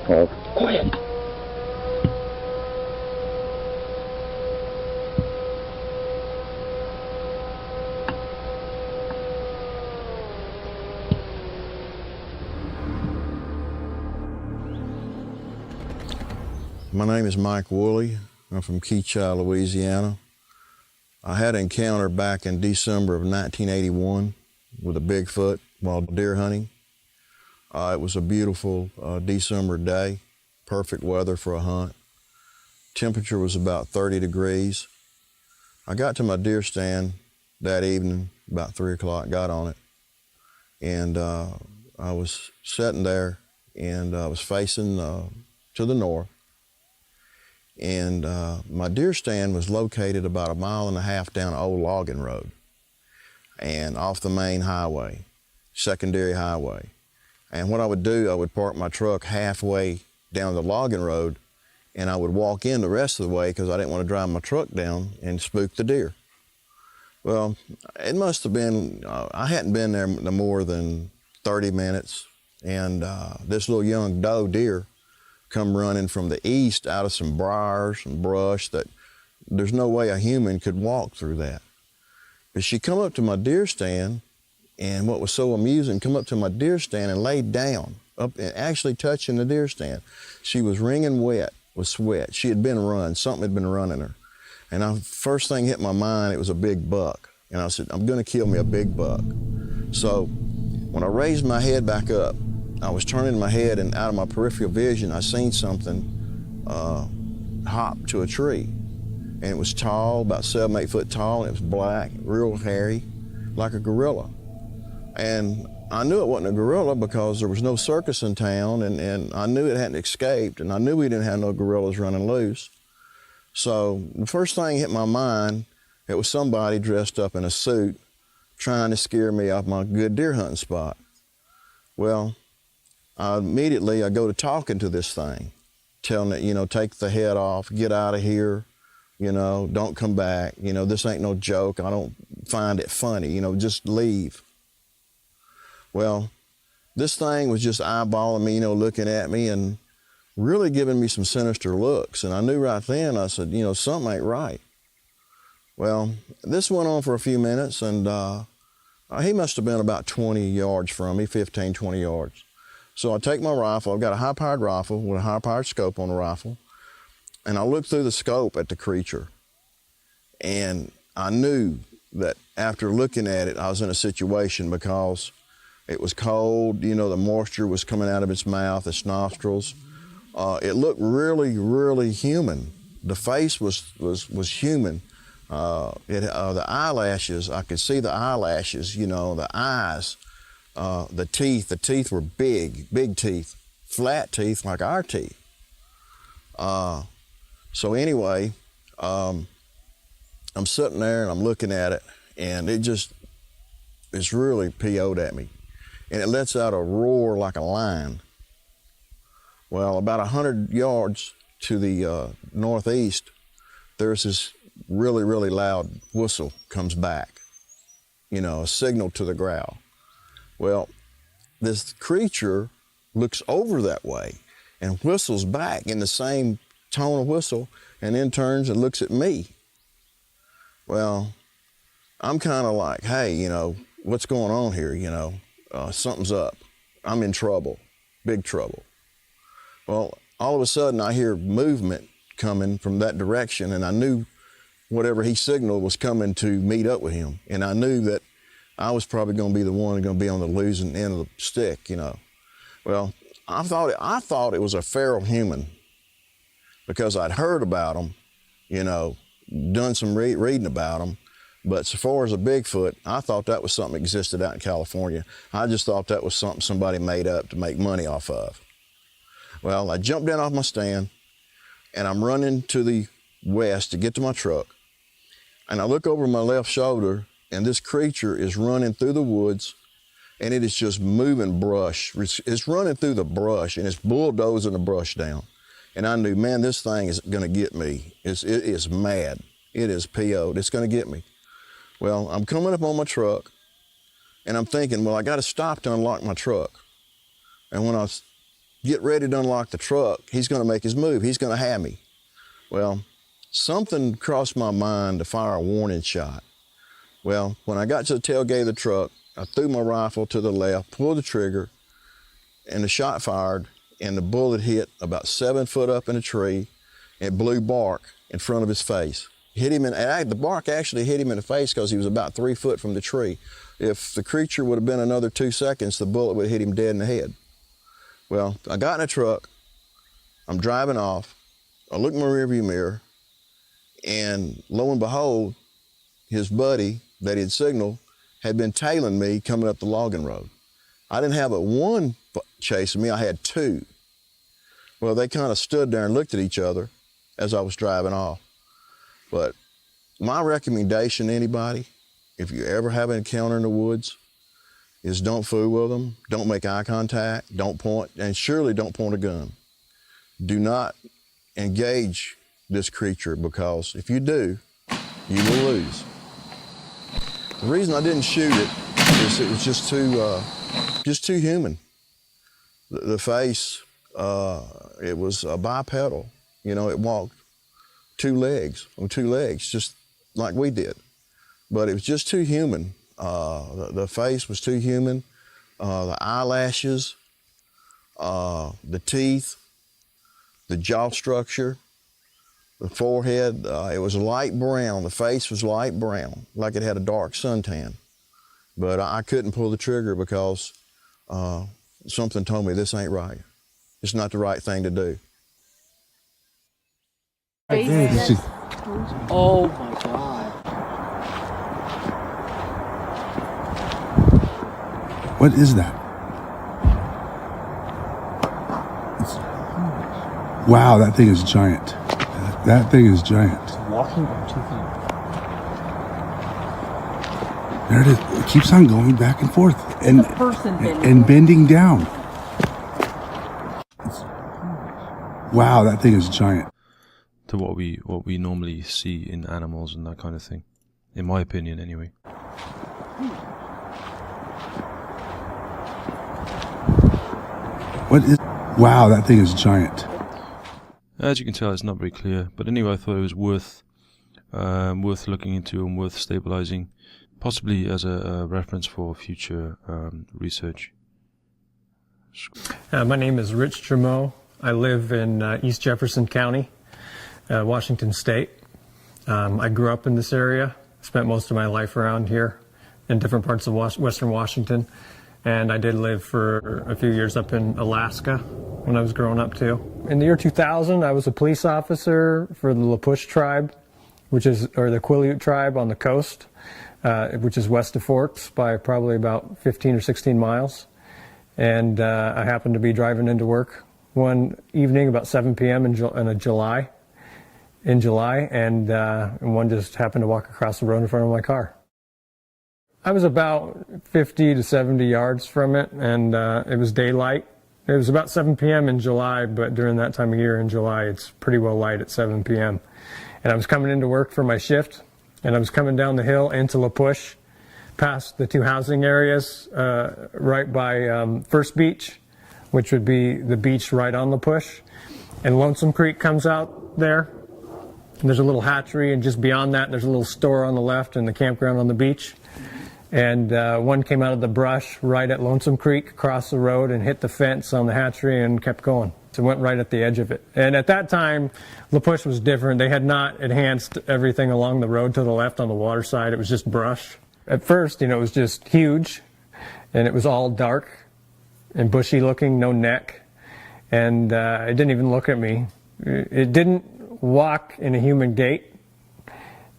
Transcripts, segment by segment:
Paul. Quiet. My name is Mike Wooley. I'm from Keachai, Louisiana. I had an encounter back in December of 1981 with a Bigfoot while deer hunting. It was a beautiful December day, perfect weather for a hunt. Temperature was about 30 degrees. I got to my deer stand that evening, about 3 o'clock, got on it, and I was sitting there, and I was facing to the north. And my deer stand was located about 1.5 miles down an old logging road and off the main highway, secondary highway. And what I would do, I would park my truck halfway down the logging road, and I would walk in the rest of the way because I didn't want to drive my truck down and spook the deer. Well, it must have been, I hadn't been there no more than 30 minutes, and this little young doe deer come running from the east out of some briars and brush that there's no way a human could walk through that. But she come up to my deer stand, and what was so amusing, come up to my deer stand and laid down, up and actually touching the deer stand. She was wringing wet with sweat. She had been run, something had been running her. And first thing hit my mind, it was a big buck. And I said, I'm gonna kill me a big buck. So when I raised my head back up, I was turning my head, and out of my peripheral vision, I seen something hop to a tree. And it was tall, about 7, 8 foot tall, and it was black, real hairy, like a gorilla. And I knew it wasn't a gorilla because there was no circus in town, and I knew it hadn't escaped, and I knew we didn't have no gorillas running loose. So the first thing hit my mind, it was somebody dressed up in a suit trying to scare me off my good deer hunting spot. Well, immediately I go to talking to this thing, telling it, you know, take the head off, get out of here, you know, don't come back, you know, this ain't no joke, I don't find it funny, you know, just leave. Well, this thing was just eyeballing me, you know, looking at me and really giving me some sinister looks. And I knew right then, I said, you know, something ain't right. Well, this went on for a few minutes, and he must have been about 20 yards from me, 15, 20 yards. So I take my rifle, I've got a high-powered rifle with a high-powered scope on the rifle, and I look through the scope at the creature. And I knew that after looking at it, I was in a situation because it was cold, you know, the moisture was coming out of its mouth, its nostrils. It looked really, really human. The face was human. The eyelashes, I could see the eyelashes, you know, the eyes. The teeth were big teeth, flat teeth like our teeth. So anyway, I'm sitting there and I'm looking at it, and it's really PO'd at me. And it lets out a roar like a lion. Well, about 100 yards to the northeast, there's this really, really loud whistle comes back, you know, a signal to the growl. Well, this creature looks over that way and whistles back in the same tone of whistle, and then turns and looks at me. Well, I'm kind of like, hey, you know, what's going on here, you know? Something's up. I'm in trouble, big trouble. Well, all of a sudden I hear movement coming from that direction, and I knew whatever he signaled was coming to meet up with him. And I knew that I was probably going to be the one going to be on the losing end of the stick, you know. Well, I thought it was a feral human because I'd heard about them, you know, done some reading about them. But so far as a Bigfoot, I thought that was something that existed out in California. I just thought that was something somebody made up to make money off of. Well, I jumped down off my stand, and I'm running to the west to get to my truck. And I look over my left shoulder, and this creature is running through the woods, and it is just moving brush. It's running through the brush, and it's bulldozing the brush down. And I knew, man, this thing is gonna get me. It is mad. It is PO'd, it's gonna get me. Well, I'm coming up on my truck, and I'm thinking, well, I gotta stop to unlock my truck. And when I get ready to unlock the truck. He's going to make his move. He's going to have me. Well, something crossed my mind to fire a warning shot. Well, when I got to the tailgate of the truck, I threw my rifle to the left, pulled the trigger, and the shot fired, and the bullet hit about 7 foot up in a tree and blew bark in front of his face. Hit him the bark actually hit him in the face because he was about 3 foot from the tree. If the creature would have been another 2 seconds, the bullet would have hit him dead in the head. Well, I got in a truck, I'm driving off, I look in my rearview mirror, and lo and behold, his buddy that he'd signaled had been tailing me coming up the logging road. I didn't have but one chasing me, I had two. Well, they kind of stood there and looked at each other as I was driving off. But my recommendation to anybody, if you ever have an encounter in the woods, is don't fool with them, don't make eye contact, don't point, and surely don't point a gun. Do not engage this creature, because if you do, you will lose. The reason I didn't shoot it is it was just too human. The face, it was bipedal. You know, it walked on two legs, just like we did. But it was just too human. The face was too human. The eyelashes, the teeth, the jaw structure, the forehead, it was light brown. The face was light brown, like it had a dark suntan. But I couldn't pull the trigger because something told me this ain't right. It's not the right thing to do. Oh my God. What is that? Wow, that thing is giant. That thing is giant. It's walking on 2 feet. There it is. It keeps on going back and forth and bending down. Wow, that thing is giant. To what we normally see in animals and that kind of thing, in my opinion, anyway. What is? Wow, that thing is giant. As you can tell, it's not very clear, but anyway, I thought it was worth looking into and worth stabilizing, possibly as a reference for future research. My name is Rich Germeau. I live in East Jefferson County, Washington State. I grew up in this area, spent most of my life around here in different parts of Western Washington, and I did live for a few years up in Alaska when I was growing up too. In the year 2000, I was a police officer for the Lapush tribe, or the Quileute tribe on the coast, which is west of Forks by probably about 15 or 16 miles. And I happened to be driving into work one evening about 7 p.m. in July, and one just happened to walk across the road in front of my car. I was about 50 to 70 yards from it, and it was daylight. It was about 7 p.m. in July, but during that time of year in July, it's pretty well light at 7 p.m. And I was coming into work for my shift, and I was coming down the hill into Lapush, past the two housing areas, right by First Beach, which would be the beach right on Lapush. And Lonesome Creek comes out there. And there's a little hatchery, and just beyond that, there's a little store on the left and the campground on the beach. And one came out of the brush right at Lonesome Creek, across the road, and hit the fence on the hatchery and kept going. So it went right at the edge of it. And at that time, Lapush was different. They had not enhanced everything along the road to the left on the water side. It was just brush. At first, it was just huge, and it was all dark and bushy looking, no neck. And it didn't even look at me. It didn't walk in a human gait.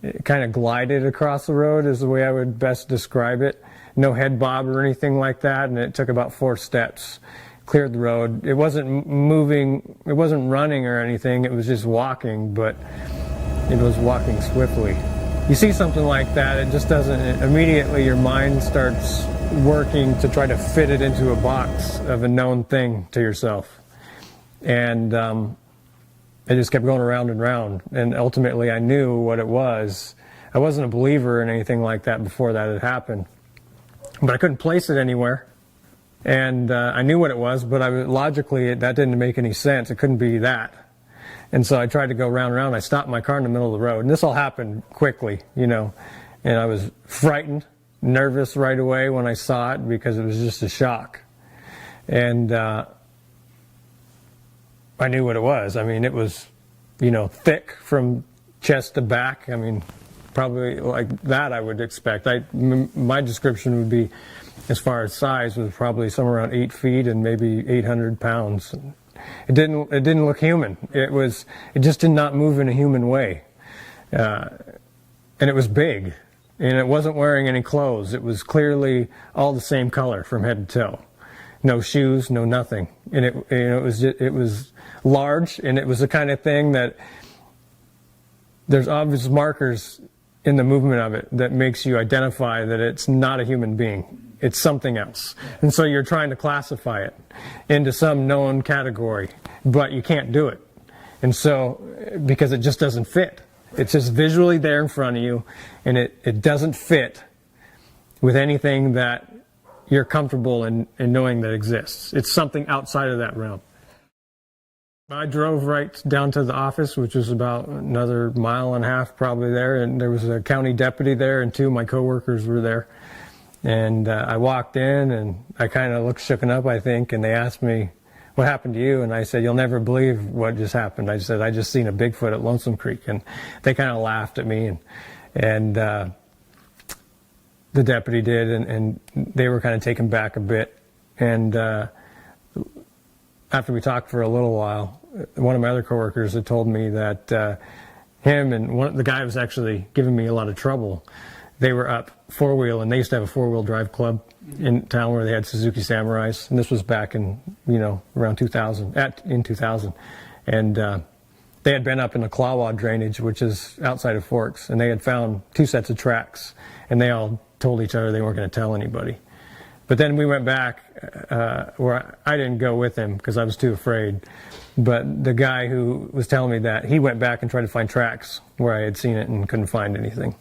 It kind of glided across the road is the way I would best describe it. No head bob or anything like that, and it took about 4 steps. Cleared the road. It wasn't moving, it wasn't running or anything, it was just walking, but it was walking swiftly. You see something like that, it just doesn't, immediately your mind starts working to try to fit it into a box of a known thing to yourself. And it just kept going around and round, and ultimately I knew what it was. I wasn't a believer in anything like that before that had happened, but I couldn't place it anywhere. And I knew what it was, but logically that didn't make any sense. It couldn't be that. And so I tried to go round and round. I stopped my car in the middle of the road. And this all happened quickly, you know. And I was frightened, nervous right away when I saw it because it was just a shock. And I knew what it was. I mean, it was, you know, thick from chest to back. I mean, probably like that I would expect. My description would be, as far as size, was probably somewhere around 8 feet and maybe 800 pounds. It didn't look human. It just did not move in a human way. And it was big. And it wasn't wearing any clothes. It was clearly all the same color from head to toe. No shoes, no nothing. And it was large, and it was the kind of thing that there's obvious markers in the movement of it that makes you identify that it's not a human being. It's something else. And so you're trying to classify it into some known category, but you can't do it. And so, because it just doesn't fit. It's just visually there in front of you, and it doesn't fit with anything that you're comfortable in knowing that exists. It's something outside of that realm. I drove right down to the office, which was about another mile and a half probably there, and there was a county deputy there, and 2 of my coworkers were there. And I walked in, and I kind of looked shooken up, I think, and they asked me, "What happened to you?" And I said, "You'll never believe what just happened." I said, "I just seen a Bigfoot at Lonesome Creek." And they kind of laughed at me, and the deputy did, and they were kind of taken back a bit. And after we talked for a little while, one of my other coworkers had told me that him and the guy was actually giving me a lot of trouble. They were up four-wheel, and they used to have a four-wheel drive club in town where they had Suzuki Samurais, and this was back in, around 2000, in 2000. And they had been up in the Klawa drainage, which is outside of Forks, and they had found 2 sets of tracks, and they all told each other they weren't going to tell anybody. But then we went back, where I didn't go with him because I was too afraid. But the guy who was telling me that, he went back and tried to find tracks where I had seen it and couldn't find anything.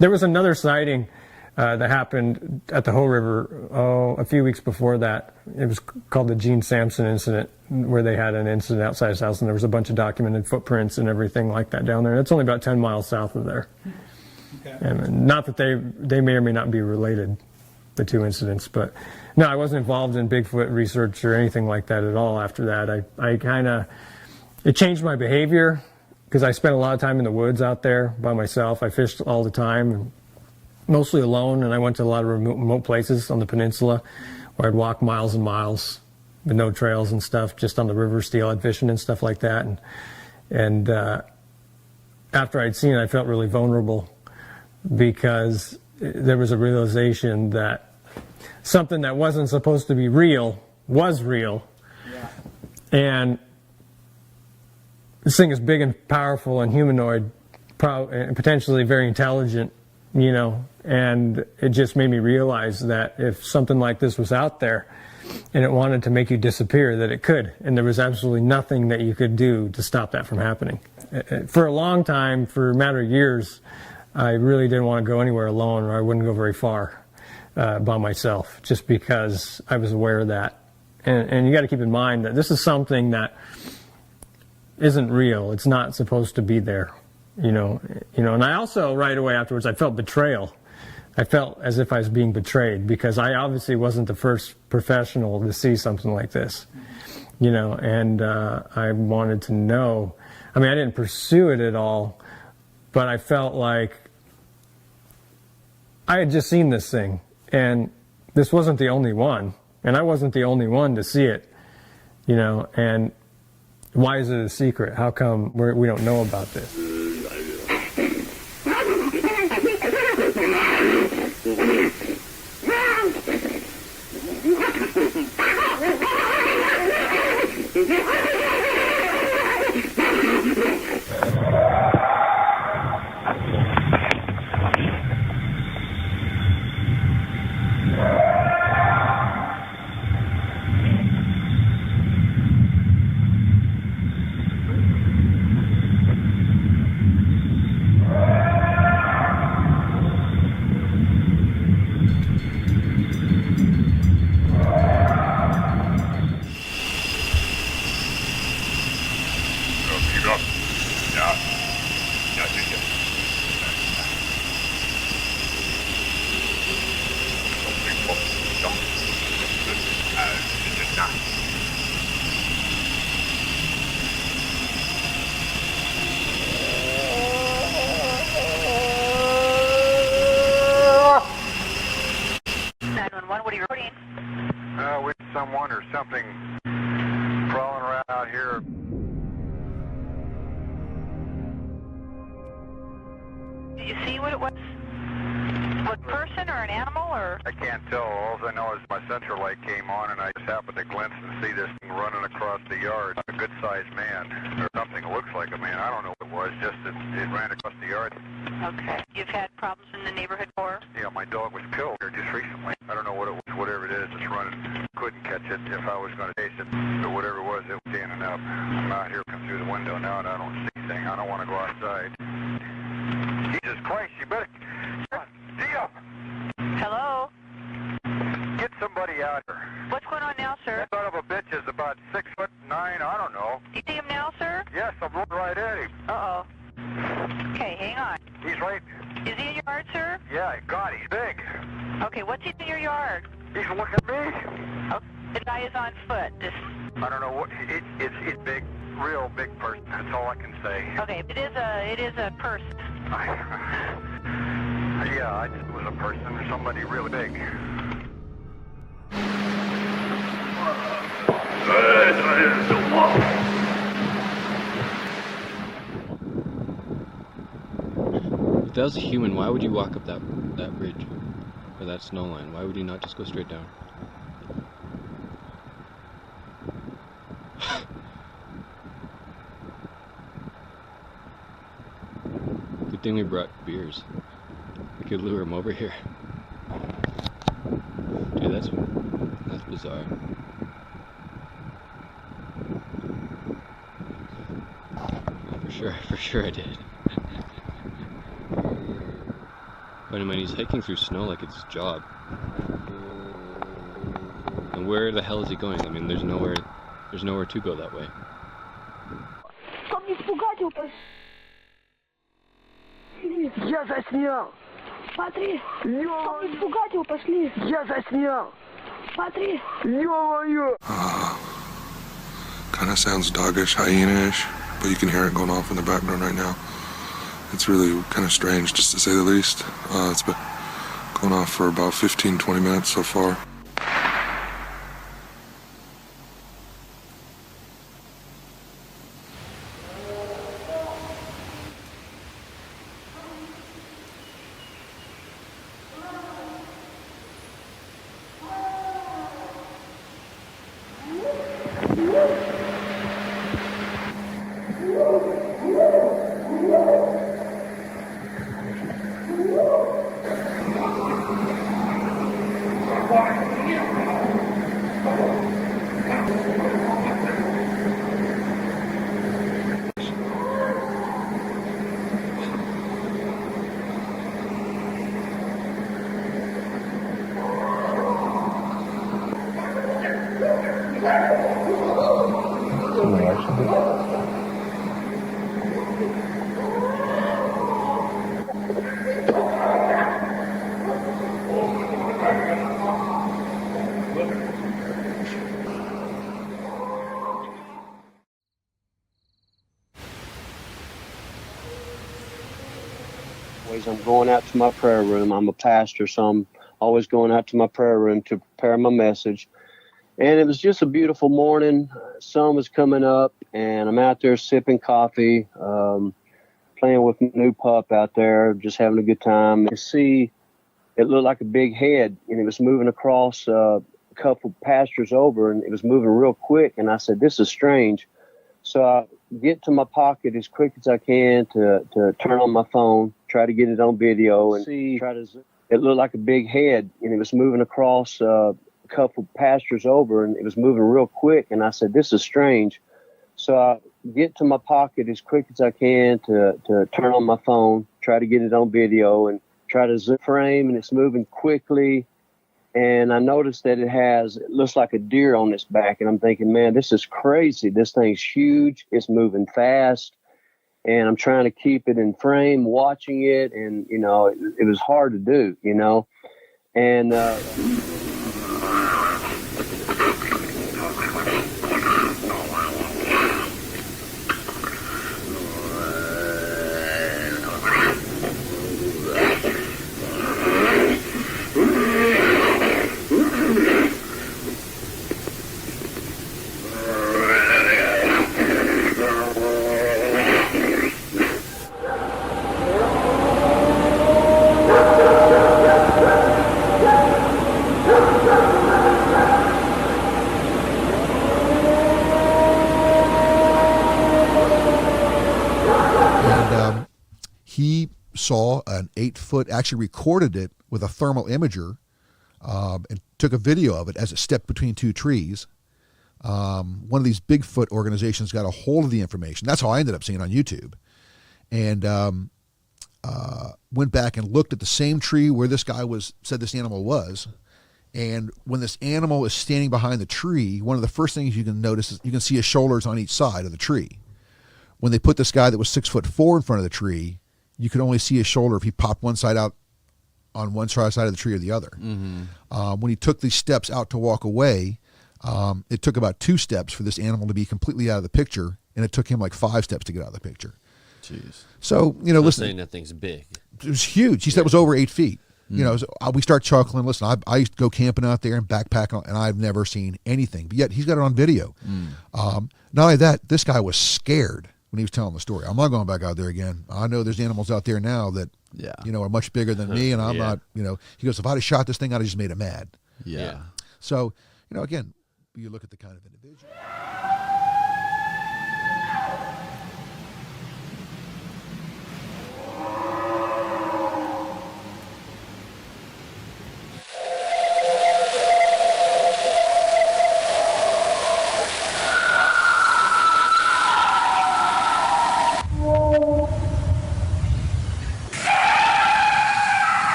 There was another sighting that happened at the Hoh River a few weeks before that. It was called the Gene Sampson incident, where they had an incident outside his house, and there was a bunch of documented footprints and everything like that down there. And it's only about 10 miles south of there. Okay. And not that they may or may not be related, the 2 incidents, but no, I wasn't involved in Bigfoot research or anything like that at all after that. It changed my behavior because I spent a lot of time in the woods out there by myself. I fished all the time, mostly alone, and I went to a lot of remote places on the peninsula where I'd walk miles and miles with no trails and stuff, just on the river, steelhead fishing and stuff like that. And after I'd seen it, I felt really vulnerable because there was a realization that something that wasn't supposed to be real was real. Yeah. And this thing is big and powerful and humanoid, and potentially very intelligent, and it just made me realize that if something like this was out there and it wanted to make you disappear, that it could, and there was absolutely nothing that you could do to stop that from happening. For a long time, for a matter of years, I really didn't want to go anywhere alone, or I wouldn't go very far by myself, just because I was aware of that. And you got to keep in mind that this is something that isn't real. It's not supposed to be there, And I also, right away afterwards, I felt betrayal. I felt as if I was being betrayed because I obviously wasn't the first professional to see something like this, And I wanted to know. I mean, I didn't pursue it at all, but I felt like I had just seen this thing, and this wasn't the only one, and I wasn't the only one to see it, and why is it a secret? How come we don't know about this? crawling around out here. Did you see what it was? What person or an animal or? I can't tell. All I know is my sensor light came on and I just happened to glimpse and see this thing running across the yard. A good-sized man, or something that looks like a man. I don't know what it was, just it ran across the yard. Okay. You've had problems in the neighborhood before? Yeah, my dog was killed here just recently. I don't know what it was, whatever it is, it's running. Couldn't catch it if I was going to chase it. But whatever it was standing up. I'm out here, come through the window now and I don't see anything. I don't want to go outside. Jesus Christ, you better... Dio! Hello? Get somebody out here. What's going on now, sir? That son of a bitch is about 6'9", I don't know. Do you see him now, sir? Yes, I'm looking right at him. Uh-oh. Okay, hang on. He's right. Is he in your yard, sir? Yeah, God, he's big. Okay, what's he in your yard? He's looking at me. Oh, the guy is on foot. I don't know what, it's big, real big person. That's all I can say. Okay, it is a person. Yeah, I just was a person, somebody really big. If that was a human, why would you walk up that bridge or that snow line? Why would you not just go straight down? Good thing we brought beers. We could lure him over here. Dude, that's bizarre. For sure I did. But I mean, he's hiking through snow like it's his job. And where the hell is he going? I mean, there's nowhere to go that way. Я заснял. Смотри. Ё-моё. Испугать его, пошли. Я заснял. Смотри. Ё-моё. Kind of sounds doggish, hyena-ish, but you can hear it going off in the background right now. It's really kind of strange, just to say the least. It's been going off for about 15-20 minutes so far. I'm going out to my prayer room. I'm a pastor, so I'm always going out to my prayer room to prepare my message. And it was just a beautiful morning. Sun was coming up, and I'm out there sipping coffee, playing with my new pup out there, just having a good time. You see, it looked like a big head, and it was moving across a couple pastures over, and it was moving real quick. And I said, this is strange. So I get to my pocket as quick as I can to turn on my phone, try to get it on video, and see. It looked like a big head, and it was moving across a couple pastures over, and it was moving real quick. And I said, this is strange. So I get to my pocket as quick as I can to turn on my phone, try to get it on video, and try to zoom frame, and it's moving quickly. And I noticed that it looks like a deer on its back. And I'm thinking, man, this is crazy. This thing's huge. It's moving fast. And I'm trying to keep it in frame, watching it. And, you know, it was hard to do, you know. And saw an 8-foot, actually recorded it with a thermal imager, and took a video of it as it stepped between two trees. One of these Bigfoot organizations got a hold of the information. That's how I ended up seeing it on YouTube. And went back and looked at the same tree where this guy said this animal was. And when this animal is standing behind the tree, one of the first things you can notice is you can see his shoulders on each side of the tree. When they put this guy that was 6'4" in front of the tree, you could only see his shoulder if he popped one side out on one side of the tree or the other. Mm-hmm. When he took these steps out to walk away, it took about 2 steps for this animal to be completely out of the picture, and it took him like 5 steps to get out of the picture. Jeez. So, you know, listen. Saying that thing's big. It was huge. He said it was over 8 feet. You know, so we start chuckling. Listen, I used to go camping out there and backpacking, and I've never seen anything. But yet he's got it on video. Not only that, this guy was scared when he was telling the story. I'm not going back out there again. I know there's animals out there now that, you know, are much bigger than me, and I'm not, you know. He goes, if I'd have shot this thing, I'd have just made it mad. Yeah. So, you know, again, you look at the kind of individual.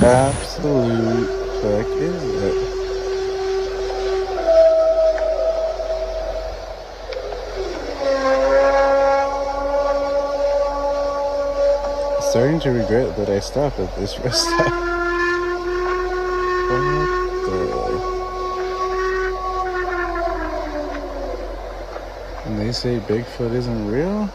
Absolute fuck is it? Starting to regret that I stopped at this rest stop. What the? And they say Bigfoot isn't real?